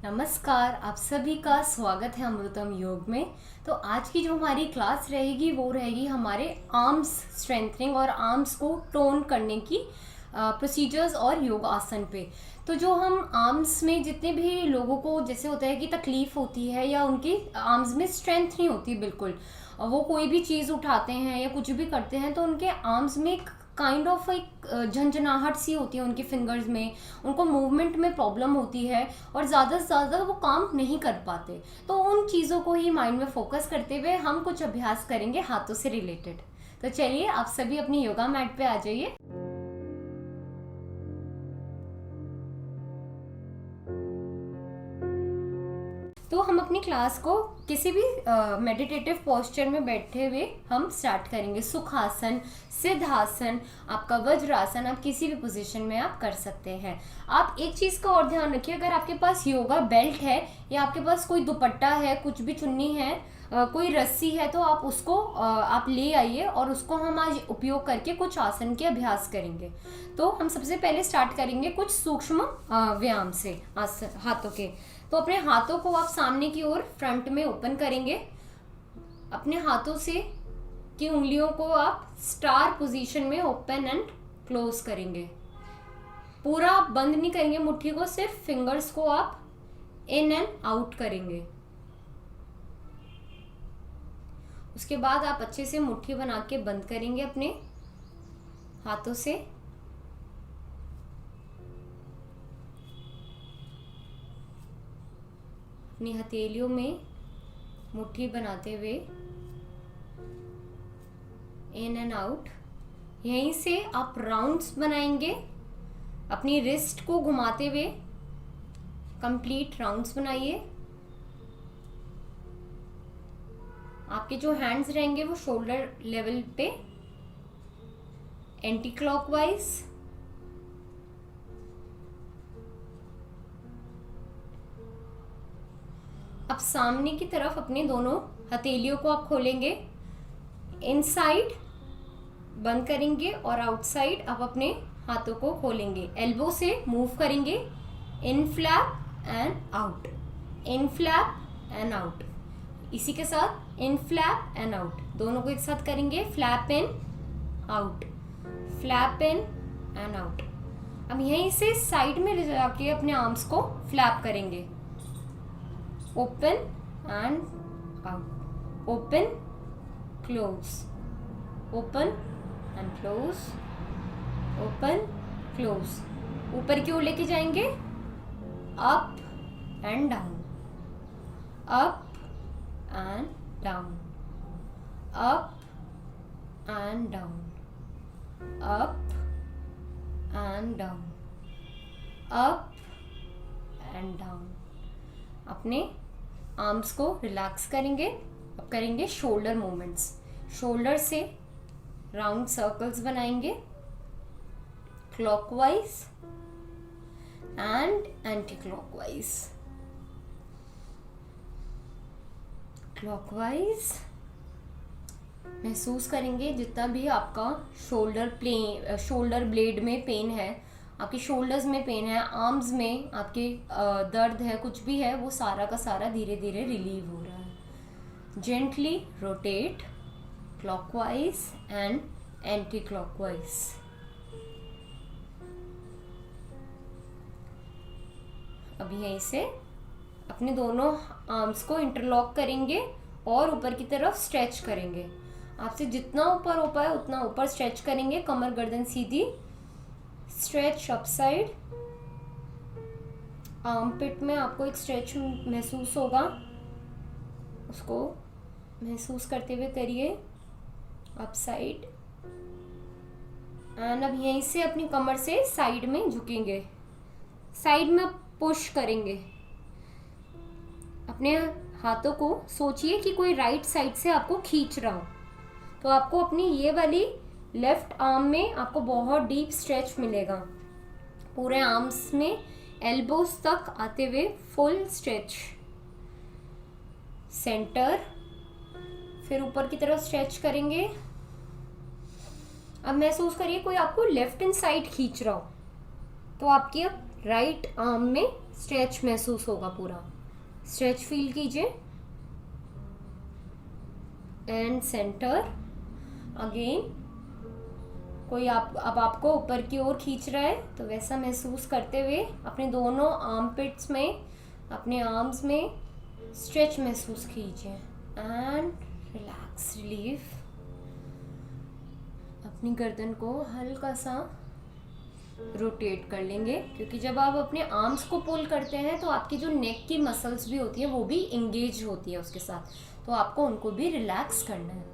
नमस्कार, आप सभी का स्वागत है अमृतम योग में। तो आज की जो हमारी क्लास रहेगी वो रहेगी हमारे आर्म्स स्ट्रेंथनिंग और आर्म्स को टोन करने की प्रोसीजर्स और योग आसन पे। तो जो हम आर्म्स में जितने भी लोगों को जैसे होता है कि तकलीफ होती है या उनकी आर्म्स में स्ट्रेंथ नहीं होती बिल्कुल, वो कोई भी चीज़ उठाते हैं या कुछ भी करते हैं तो उनके आर्म्स में काइंड ऑफ एक झंझनाहट सी होती है उनके फिंगर्स में, उनको मूवमेंट में प्रॉब्लम होती है और ज़्यादा से ज़्यादा वो काम नहीं कर पाते। तो उन चीज़ों को ही माइंड में फोकस करते हुए हम कुछ अभ्यास करेंगे हाथों से रिलेटेड। तो चलिए आप सभी अपनी योगा मैट पे आ जाइए। तो हम अपनी क्लास को किसी भी मेडिटेटिव पोस्चर में बैठे हुए हम स्टार्ट करेंगे। सुखासन, सिद्धासन, आपका वज्रासन, आप किसी भी पोजीशन में आप कर सकते हैं। आप एक चीज़ का और ध्यान रखिए, अगर आपके पास योगा बेल्ट है या आपके पास कोई दुपट्टा है, कुछ भी चुन्नी है, कोई रस्सी है, तो आप उसको आप ले आइए और उसको हम आज उपयोग करके कुछ आसन के अभ्यास करेंगे। तो हम सबसे पहले स्टार्ट करेंगे कुछ सूक्ष्म व्यायाम से हाथों के। तो अपने हाथों को आप सामने की ओर फ्रंट में ओपन करेंगे। अपने हाथों से की उंगलियों को आप स्टार पोजीशन में ओपन एंड क्लोज करेंगे। पूरा बंद नहीं करेंगे मुट्ठी को, सिर्फ फिंगर्स को आप इन एंड आउट करेंगे। उसके बाद आप अच्छे से मुट्ठी बना के बंद करेंगे अपने हाथों से। अपनी हथेलियों में मुट्ठी बनाते हुए इन एंड आउट। यहीं से आप राउंड्स बनाएंगे, अपनी रिस्ट को घुमाते हुए कंप्लीट राउंड्स बनाइए। आपके जो हैंड्स रहेंगे वो शोल्डर लेवल पे एंटी क्लॉकवाइज। अब सामने की तरफ अपने दोनों हथेलियों को आप खोलेंगे, इनसाइड बंद करेंगे और आउटसाइड आप अपने हाथों को खोलेंगे। एल्बो से मूव करेंगे, in flap and out, in flap and out. इसी के साथ इन फ्लैप एंड आउट, दोनों को एक साथ करेंगे, flap in out, flap in and out. अब यहीं से साइड में ले जाके अपने आर्म्स को फ्लैप करेंगे, open and out, open close, open and close, open close. ऊपर की ओर लेके जाएंगे, up and down, up and down, up and down, up and down, up and down. अपने आर्म्स को रिलैक्स करेंगे। अब करेंगे शोल्डर मूवमेंट्स। शोल्डर से राउंड सर्कल्स बनाएंगे, clockwise and anti clockwise, clockwise. महसूस करेंगे जितना भी आपका शोल्डर ब्लेड में पेन है, आपके शोल्डर्स में पेन है, आर्म्स में आपके दर्द है, कुछ भी है, वो सारा का सारा धीरे धीरे रिलीव हो रहा है। Gently rotate clockwise and anti clockwise. अब यहीं से अपने दोनों आर्म्स को इंटरलॉक करेंगे और ऊपर की तरफ स्ट्रेच करेंगे। आपसे जितना ऊपर हो पाए उतना ऊपर स्ट्रेच करेंगे, कमर गर्दन सीधी, स्ट्रेच अपसाइड। आर्मपिट में आपको एक स्ट्रेच महसूस होगा, उसको महसूस करते हुए करिए, अपसाइड। एंड अब यहीं से अपनी कमर से साइड में झुकेंगे, साइड में पुश करेंगे। अपने हाथों को सोचिए कि कोई राइट साइड से आपको खींच रहा हो, तो आपको अपनी ये वाली लेफ्ट आर्म में आपको बहुत डीप स्ट्रेच मिलेगा। पूरे आर्म्स में एल्बोज तक आते हुए फुल स्ट्रेच, सेंटर, फिर ऊपर की तरफ स्ट्रेच करेंगे। अब महसूस करिए कोई आपको लेफ्ट हैंड साइड खींच रहा हो, तो आपकी अब राइट आर्म में स्ट्रेच महसूस होगा, पूरा स्ट्रेच फील कीजिए। एंड सेंटर अगेन, कोई अब आपको ऊपर की ओर खींच रहा है तो वैसा महसूस करते हुए अपने दोनों आर्म पिट्स में, अपने आर्म्स में स्ट्रेच महसूस कीजिए एंड रिलैक्स, रिलीफ। अपनी गर्दन को हल्का सा रोटेट कर लेंगे, क्योंकि जब आप अपने आर्म्स को पुल करते हैं तो आपकी जो नेक की मसल्स भी होती है वो भी इंगेज होती है उसके साथ, तो आपको उनको भी रिलैक्स करना है।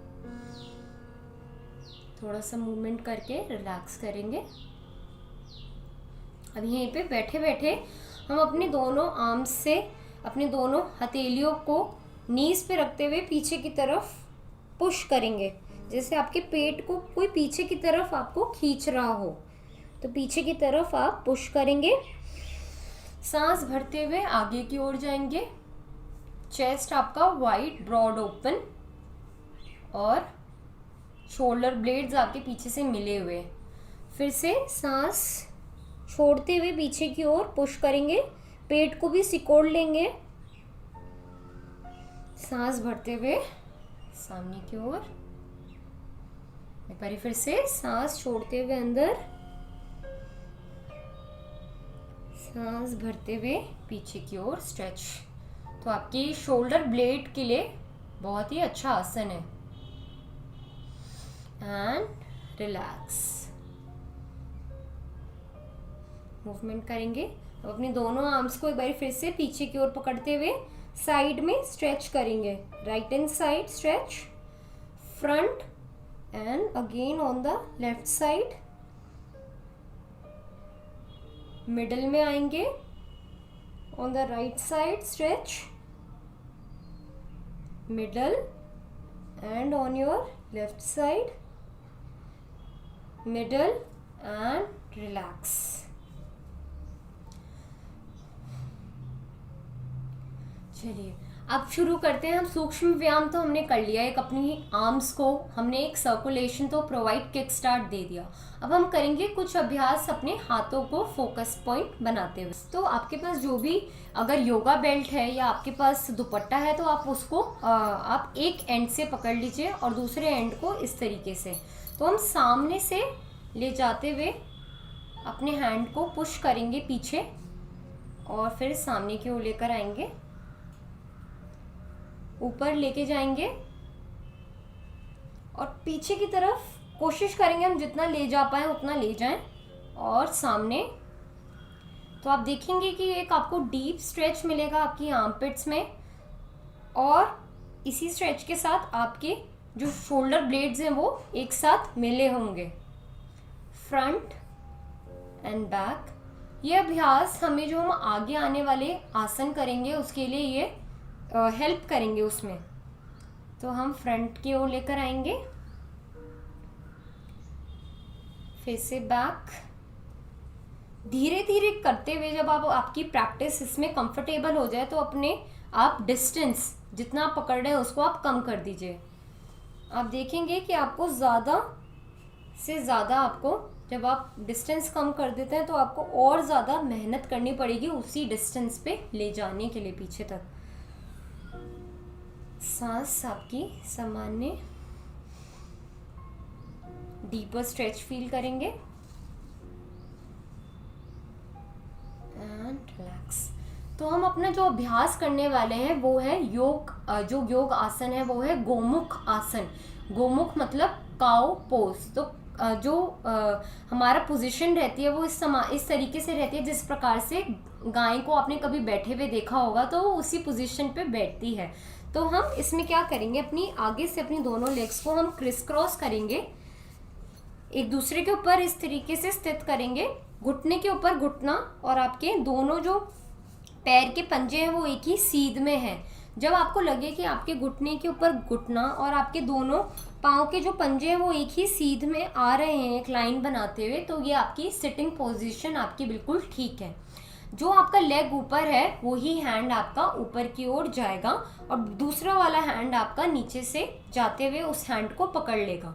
थोड़ा सा मूवमेंट करके रिलैक्स करेंगे। अब यहीं पे बैठे बैठे हम अपने दोनों आर्म्स से अपने दोनों हथेलियों को नीज पे रखते हुए पीछे की तरफ पुश करेंगे, जैसे आपके पेट को कोई पीछे की तरफ आपको खींच रहा हो, तो पीछे की तरफ आप पुश करेंगे। सांस भरते हुए आगे की ओर जाएंगे, चेस्ट आपका वाइड ब्रॉड ओपन और शोल्डर ब्लेड्स आपके पीछे से मिले हुए। फिर से सांस छोड़ते हुए पीछे की ओर पुश करेंगे, पेट को भी सिकोड़ लेंगे। सांस भरते हुए सामने की ओर, एक बार फिर से सांस छोड़ते हुए अंदर, सांस भरते हुए पीछे की ओर स्ट्रेच। तो आपकी शोल्डर ब्लेड के लिए बहुत ही अच्छा आसन है। एंड रिलैक्स, मूवमेंट करेंगे। अब अपने दोनों आर्म्स को एक बार फिर से पीछे की ओर पकड़ते हुए साइड में स्ट्रेच करेंगे। Right hand side stretch, front end again on the left side. Middle में आएंगे, on the right side stretch, middle and on your left side, middle and relax. चलिए अब शुरू करते हैं हम। सूक्ष्म व्यायाम तो हमने कर लिया, एक अपनी आर्म्स को हमने एक सर्कुलेशन तो प्रोवाइड, किक स्टार्ट दे दिया। अब हम करेंगे कुछ अभ्यास अपने हाथों को फोकस पॉइंट बनाते हुए। तो आपके पास जो भी अगर योगा बेल्ट है या आपके पास दुपट्टा है तो आप उसको आप एक एंड से पकड़ लीजिए और दूसरे एंड को इस तरीके से। तो हम सामने से ले जाते हुए अपने हैंड को पुश करेंगे पीछे और फिर सामने की ओर लेकर आएंगे, ऊपर लेके जाएंगे और पीछे की तरफ कोशिश करेंगे हम जितना ले जा पाए उतना ले जाएं और सामने। तो आप देखेंगे कि एक आपको डीप स्ट्रेच मिलेगा आपकी आर्मपिट्स में और इसी स्ट्रेच के साथ आपके जो शोल्डर ब्लेड्स हैं वो एक साथ मिले होंगे। फ्रंट एंड बैक, ये अभ्यास हमें जो हम आगे आने वाले आसन करेंगे उसके लिए ये हेल्प करेंगे उसमें। तो हम फ्रंट की ओर लेकर आएंगे, फिर से बैक, धीरे धीरे करते हुए जब आप आपकी प्रैक्टिस इसमें कंफर्टेबल हो जाए तो अपने आप डिस्टेंस जितना आप पकड़ रहे हैं उसको आप कम कर दीजिए। आप देखेंगे कि आपको ज़्यादा से ज़्यादा, आपको जब आप डिस्टेंस कम कर देते हैं तो आपको और ज़्यादा मेहनत करनी पड़ेगी उसी डिस्टेंस पे ले जाने के लिए पीछे तक। सांस आपकी सामान्य, डीपर स्ट्रेच फील करेंगे एंड रिलैक्स। तो हम अपना जो अभ्यास करने वाले हैं वो है योग, जो योग आसन है वो है गोमुख आसन। गोमुख मतलब काउ पोज। तो जो हमारा पोजीशन रहती है वो इस तरीके से रहती है जिस प्रकार से गाय को आपने कभी बैठे हुए देखा होगा, तो उसी पोजीशन पे बैठती है। तो हम इसमें क्या करेंगे, अपनी आगे से अपनी दोनों लेग्स को हम क्रिस क्रॉस करेंगे, एक दूसरे के ऊपर इस तरीके से स्थित करेंगे, घुटने के ऊपर घुटना और आपके दोनों जो पैर के पंजे हैं वो एक ही सीध में हैं। जब आपको लगे कि आपके घुटने के ऊपर घुटना और आपके दोनों पाँव के जो पंजे हैं वो एक ही सीध में आ रहे हैं एक लाइन बनाते हुए, तो ये आपकी सिटिंग पोजीशन आपकी बिल्कुल ठीक है। जो आपका लेग ऊपर है वही हैंड आपका ऊपर की ओर जाएगा और दूसरा वाला हैंड आपका नीचे से जाते हुए उस हैंड को पकड़ लेगा।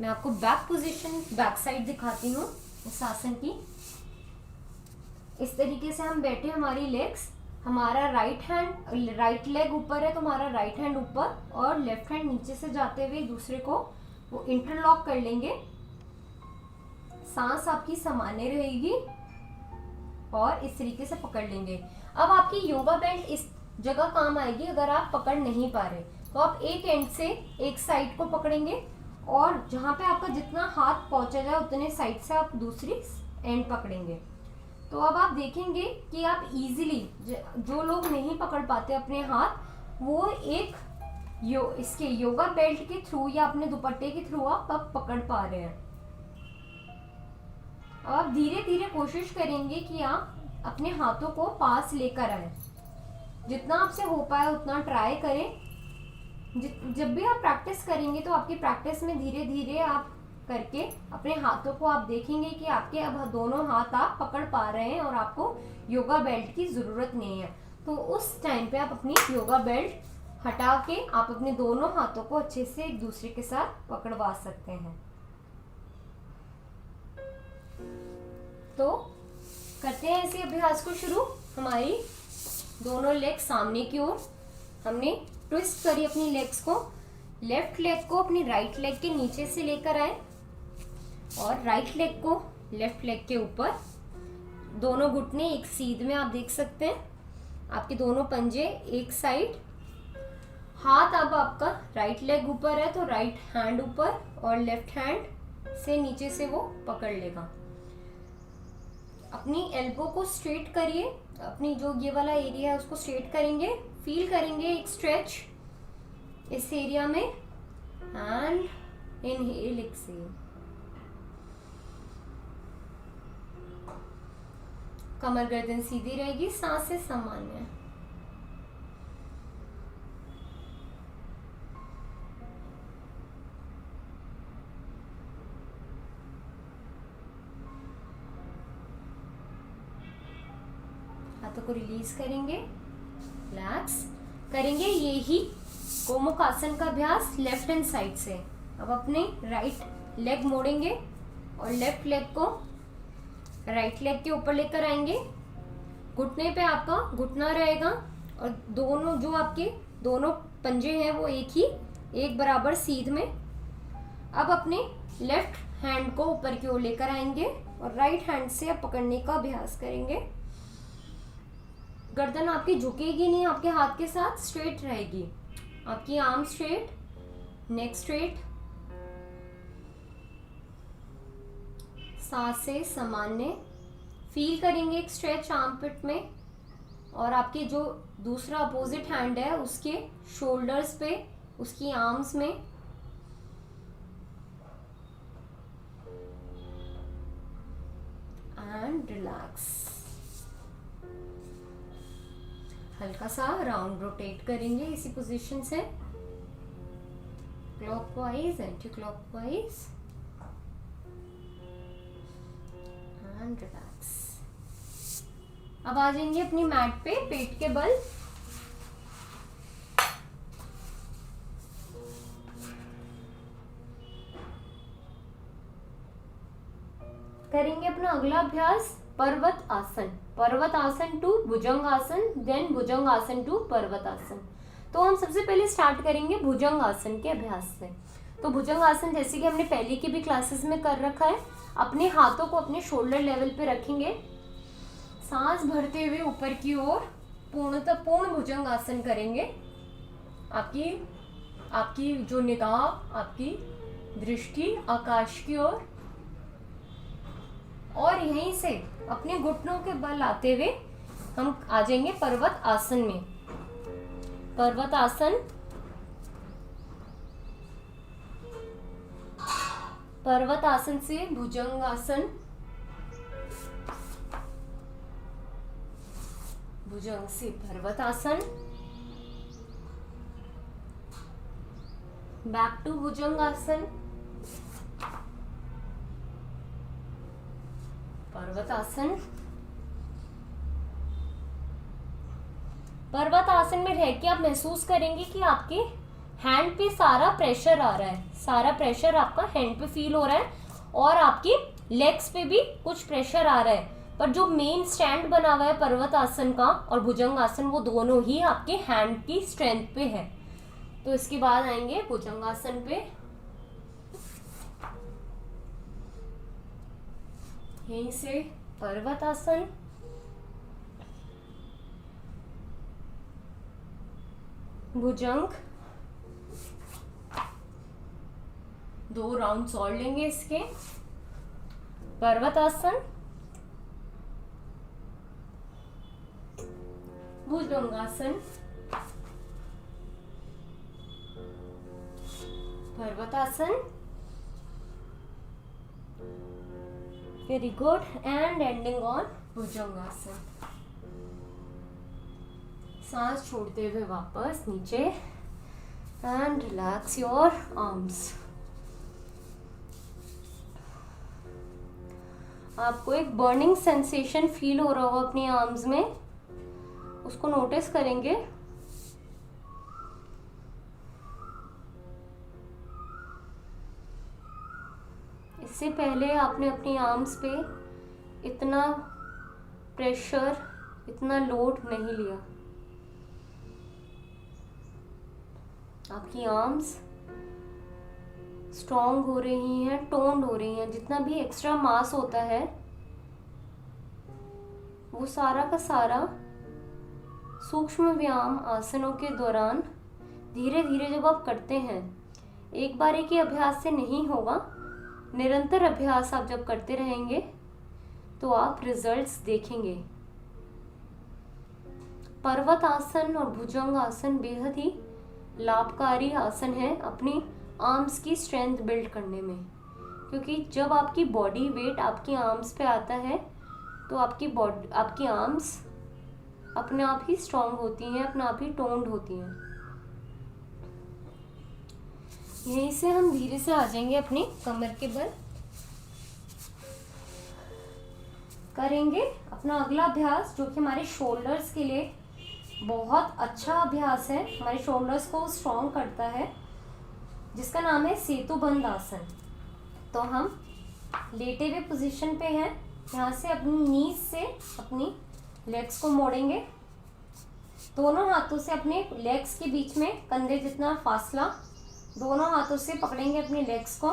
मैं आपको बैक पोजीशन, बैक साइड दिखाती हूँ इस आसन की। इस तरीके से हम बैठे, हमारी लेग्स, हमारा राइट लेग ऊपर है तो हमारा राइट हैंड ऊपर और लेफ्ट हैंड नीचे से जाते हुए दूसरे को वो इंटरलॉक कर लेंगे। सांस आपकी सामान्य रहेगी और इस तरीके से पकड़ लेंगे। अब आपकी योगा बेल्ट इस जगह काम आएगी। अगर आप पकड़ नहीं पा रहे तो आप एक एंड से एक साइड को पकड़ेंगे और जहाँ पे आपका जितना हाथ पहुंचा जाए उतने साइड से आप दूसरी एंड पकड़ेंगे। तो अब आप देखेंगे कि आप इजीली, जो लोग नहीं पकड़ पाते अपने हाथ, वो एक इसके योगा बेल्ट के थ्रू या अपने दुपट्टे के थ्रू आप पकड़ पा रहे हैं। अब आप धीरे धीरे कोशिश करेंगे कि आप अपने हाथों को पास लेकर आए। जितना आपसे हो पाए उतना ट्राई करें। जब भी आप प्रैक्टिस करेंगे तो आपकी प्रैक्टिस में धीरे धीरे आप करके अपने हाथों को आप देखेंगे कि आपके अब दोनों हाथ आप पकड़ पा रहे हैं और आपको योगा बेल्ट की ज़रूरत नहीं है। तो उस टाइम पे आप अपनी योगा बेल्ट हटा के आप अपने दोनों हाथों को अच्छे से एक दूसरे के साथ पकड़वा सकते हैं। तो करते हैं इसी अभ्यास को शुरू। हमारी दोनों लेग सामने की ओर, हमने ट्विस्ट करी अपनी लेग्स को। लेफ्ट लेग को अपनी राइट लेग के नीचे से लेकर आए और राइट लेग को लेफ्ट लेग के ऊपर। दोनों घुटने एक सीध में आप देख सकते हैं, आपके दोनों पंजे एक साइड। हाथ अब आपका राइट लेग ऊपर है तो राइट हैंड ऊपर और लेफ्ट हैंड से नीचे से वो पकड़ लेगा। अपनी एल्बो को स्ट्रेट करिए, अपनी जो ये वाला एरिया है उसको स्ट्रेट करेंगे। फील करेंगे एक स्ट्रेच इस एरिया में एंड इनहेल एक्सहेल। कमर गर्दन सीधी रहेगी, सांसें सामान्य। हाथों को रिलीज करेंगे, रिलैक्स करेंगे। ये ही गोमुख आसन का अभ्यास लेफ्ट हैंड साइड से। अब अपने राइट लेग मोड़ेंगे और लेफ्ट लेग को राइट लेग के ऊपर लेकर आएंगे। घुटने पे आपका घुटना रहेगा और दोनों जो आपके दोनों पंजे हैं वो एक बराबर सीध में। अब अपने लेफ्ट हैंड को ऊपर की ओर लेकर आएंगे और राइट हैंड से अब पकड़ने का अभ्यास करेंगे। गर्दन आपकी झुकेगी नहीं, आपके हाथ के साथ स्ट्रेट रहेगी। आपकी आर्म स्ट्रेट, नेक स्ट्रेट, सांसें सामान्य। फील करेंगे एक स्ट्रेच आर्मपिट में और आपके जो दूसरा अपोजिट हैंड है उसके शोल्डर्स पे, उसकी आर्म्स में। And relax. हल्का सा राउंड रोटेट करेंगे इसी पोजीशन से, clockwise, anti clockwise and relax. अब आ जाएंगे अपनी मैट पे पेट के बल। करेंगे अपना अगला अभ्यास पर्वत आसन। पर्वत आसन टू भुजंग आसन, देन भुजंग आसन टू पर्वत आसन। तो हम सबसे पहले स्टार्ट करेंगे भुजंग आसन के अभ्यास से। तो भुजंग आसन जैसे कि हमने पहले की भी क्लासेस में कर रखा है, अपने हाथों को अपने शोल्डर लेवल पे रखेंगे। सांस भरते हुए ऊपर की ओर पूर्ण भुजंग आसन करेंगे। आपकी जो निगाह, आपकी दृष्टि आकाश की ओर, और यहीं से अपने घुटनों के बल आते हुए हम आ जाएंगे पर्वत आसन में। पर्वत आसन, पर्वत आसन से भुजंग आसन, भुजंग से पर्वत आसन, बैक टू भुजंग आसन, पर्वत आसन। पर्वत आसन में रह के आप महसूस करेंगे कि आपके हैंड पे सारा प्रेशर आ रहा है, सारा प्रेशर आपका हैंड पे फील हो रहा है और आपकी लेग्स पे भी कुछ प्रेशर आ रहा है। पर जो मेन स्टैंड बना हुआ है पर्वत आसन का और भुजंग आसन, वो दोनों ही आपके हैंड की स्ट्रेंथ पे है। तो इसके बाद आएंगे भुजंग आसन पे। यहीं से पर्वत आसन, भुजंग, 2 राउंड्स और लेंगे इसके। पर्वत आसन, भुजंगासन, पर्वतासन, very good, and ending on भुजंगासन। सांस छोड़ते हुए वापस नीचे एंड रिलैक्स योर आर्म्स। आपको एक बर्निंग सेंसेशन फील हो रहा होगा अपनी आर्म्स में, उसको नोटिस करेंगे। इससे पहले आपने अपनी आर्म्स पे इतना प्रेशर, इतना लोड नहीं लिया। आपकी आर्म्स स्ट्रॉन्ग हो रही हैं, टोन्ड हो रही हैं। जितना भी एक्स्ट्रा मास होता है वो सारा का सारा सूक्ष्म व्यायाम आसनों के दौरान धीरे धीरे जब आप करते हैं, एक बार एक ही अभ्यास से नहीं होगा, निरंतर अभ्यास आप जब करते रहेंगे तो आप रिजल्ट्स देखेंगे। पर्वत आसन और भुजंग आसन बेहद ही लाभकारी आसन है अपनी आर्म्स की स्ट्रेंथ बिल्ड करने में, क्योंकि जब आपकी बॉडी वेट आपकी आर्म्स पे आता है तो आपकी आर्म्स अपने आप ही स्ट्रॉन्ग होती हैं, अपने आप ही टोन्ड होती हैं। यहीं से हम धीरे से आ जाएंगे अपनी कमर के बल। करेंगे अपना अगला अभ्यास जो कि हमारे शोल्डर्स के लिए बहुत अच्छा अभ्यास है, हमारे शोल्डर्स को स्ट्रॉन्ग करता है, जिसका नाम है सेतुबंध आसन। तो हम लेटे हुए पोजीशन पे हैं। यहाँ से अपनी नीज से अपनी लेग्स को मोड़ेंगे, दोनों हाथों से अपने लेग्स के बीच में कंधे जितना फासला, दोनों हाथों से पकड़ेंगे अपने लेग्स को।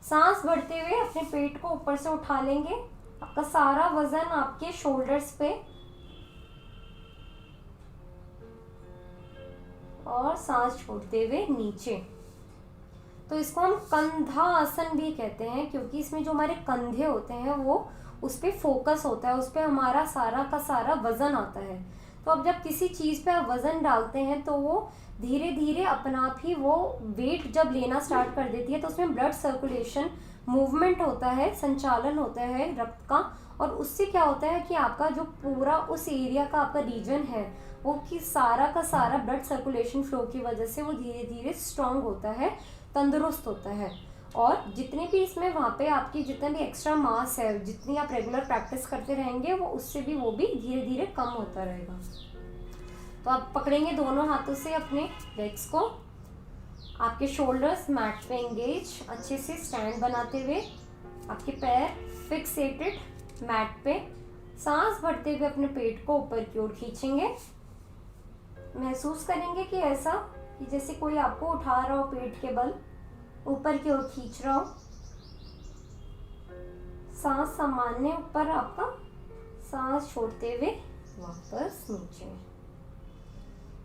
सांस भरते हुए अपने पेट को ऊपर से उठा लेंगे, आपका सारा वजन आपके शोल्डर्स पे, और सांस छोड़ते हुए नीचे। तो इसको हम कंधा आसन भी कहते हैं, क्योंकि इसमें जो हमारे कंधे होते हैं वो उस पर फोकस होता है, उस पर हमारा सारा का सारा वजन आता है। तो अब जब किसी चीज़ पे आप वजन डालते हैं तो वो धीरे धीरे अपना आप ही वो वेट जब लेना स्टार्ट कर देती है, तो उसमें ब्लड सर्कुलेशन, मूवमेंट होता है, संचालन होता है रक्त का, और उससे क्या होता है कि आपका जो पूरा उस एरिया का आपका रीजन है वो कि सारा का सारा ब्लड सर्कुलेशन फ्लो की वजह से वो धीरे धीरे स्ट्रांग होता है, तंदुरुस्त होता है। और जितने भी इसमें वहाँ पे आपकी जितना भी एक्स्ट्रा मास है, जितनी आप रेगुलर प्रैक्टिस करते रहेंगे वो उससे भी वो भी धीरे धीरे कम होता रहेगा। तो आप पकड़ेंगे दोनों हाथों से अपने लेग्स को, आपके शोल्डर्स मैट पे एंगेज, अच्छे से स्टैंड बनाते हुए, आपके पैर फिक्सेटेड मैट पे। सांस भरते हुए अपने पेट को ऊपर की ओर खींचेंगे। महसूस करेंगे कि ऐसा कि जैसे कोई आपको उठा रहा हो, पेट के बल ऊपर की ओर खींच रहा हो। सांस सामान्य ऊपर, आपका सांस छोड़ते हुए वापस नीचे।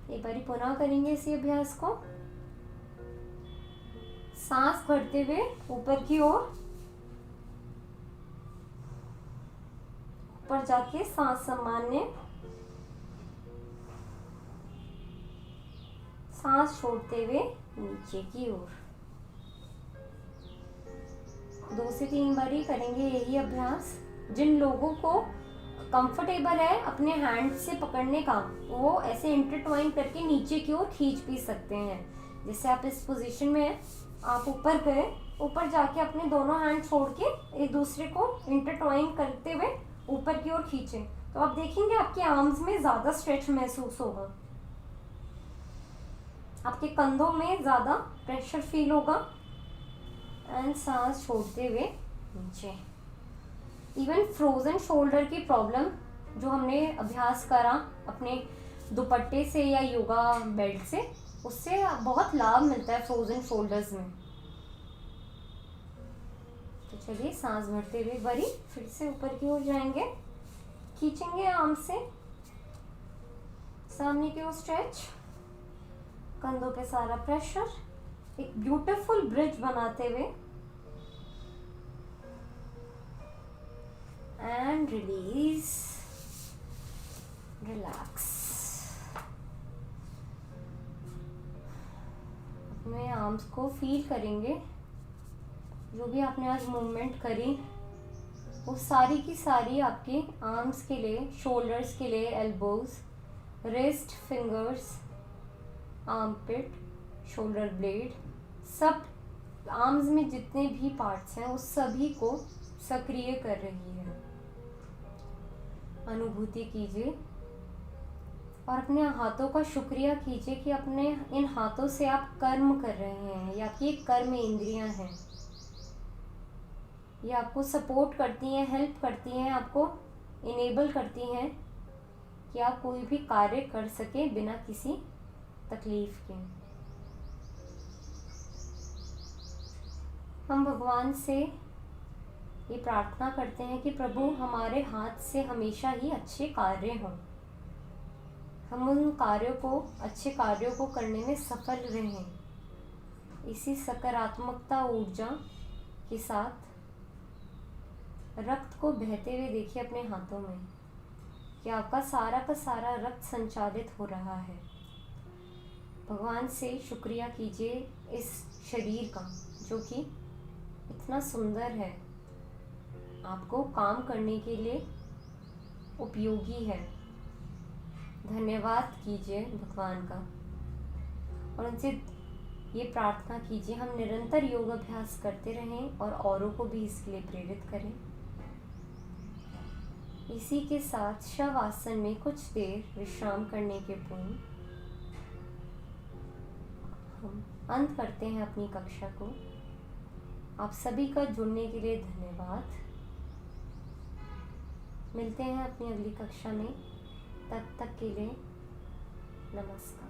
एक बारी पुनः करेंगे इसी अभ्यास को। सांस भरते हुए ऊपर की ओर, ऊपर जाके सांस सामान्य, सांस छोड़ते हुए नीचे की ओर। 2 से 3 बारी करेंगे यही अभ्यास। जिन लोगों को कंफर्टेबल है अपने हैंड से पकड़ने का, वो ऐसे इंटरट्वाइन करके नीचे की ओर खींच भी सकते हैं। जैसे आप इस पोजीशन में हैं, आप ऊपर गए, ऊपर जाके अपने दोनों हैंड छोड़ के एक दूसरे को इंटरट्वाइन करते हुए ऊपर की ओर खींचें, तो आप देखेंगे आपके आर्म्स में ज़्यादा स्ट्रेच महसूस होगा, आपके कंधों में ज़्यादा प्रेशर फील होगा। एंड सांस छोड़ते हुए नीचे। इवन फ्रोजन शोल्डर की प्रॉब्लम जो हमने अभ्यास करा अपने दुपट्टे से या योगा बेल्ट से, उससे बहुत लाभ मिलता है फ्रोजन शोल्डर्स में। तो चलिए सांस भरते हुए बरी फिर से ऊपर की ओर जाएंगे, खींचेंगे आर्म से सामने की ओर स्ट्रेच, कंधों पे सारा प्रेशर, एक ब्यूटीफुल ब्रिज बनाते हुए एंड रिलीज, रिलैक्स। अपने आर्म्स को फील करेंगे, जो भी आपने आज मूवमेंट करी वो सारी की सारी आपकी आर्म्स के लिए, शोल्डर्स के लिए, elbows, wrist, fingers, armpit, shoulder blade, सब आर्म्स में जितने भी पार्ट्स हैं उस सभी को सक्रिय कर रही है। अनुभूति कीजिए और अपने हाथों का शुक्रिया कीजिए कि अपने इन हाथों से आप कर्म कर रहे हैं। ये आपकी कर्म इंद्रियां हैं, ये आपको सपोर्ट करती हैं, हेल्प करती हैं, आपको इनेबल करती हैं कि आप कोई भी कार्य कर सके बिना किसी तकलीफ के। हम भगवान से ये प्रार्थना करते हैं कि प्रभु हमारे हाथ से हमेशा ही अच्छे कार्य हों, हम उन कार्यों को, अच्छे कार्यों को करने में सफल रहें। इसी सकारात्मकता ऊर्जा के साथ रक्त को बहते हुए देखिए अपने हाथों में कि आपका सारा का सारा रक्त संचालित हो रहा है। भगवान से शुक्रिया कीजिए इस शरीर का जो कि इतना सुंदर है, आपको काम करने के लिए उपयोगी है। धन्यवाद कीजिए भगवान का और उनसे ये प्रार्थना कीजिए हम निरंतर योग अभ्यास करते रहें और औरों को भी इसके लिए प्रेरित करें। इसी के साथ शव आसन में कुछ देर विश्राम करने के पूर्व हम अंत करते हैं अपनी कक्षा को। आप सभी का जुड़ने के लिए धन्यवाद। मिलते हैं अपनी अगली कक्षा में, तब तक के लिए नमस्कार।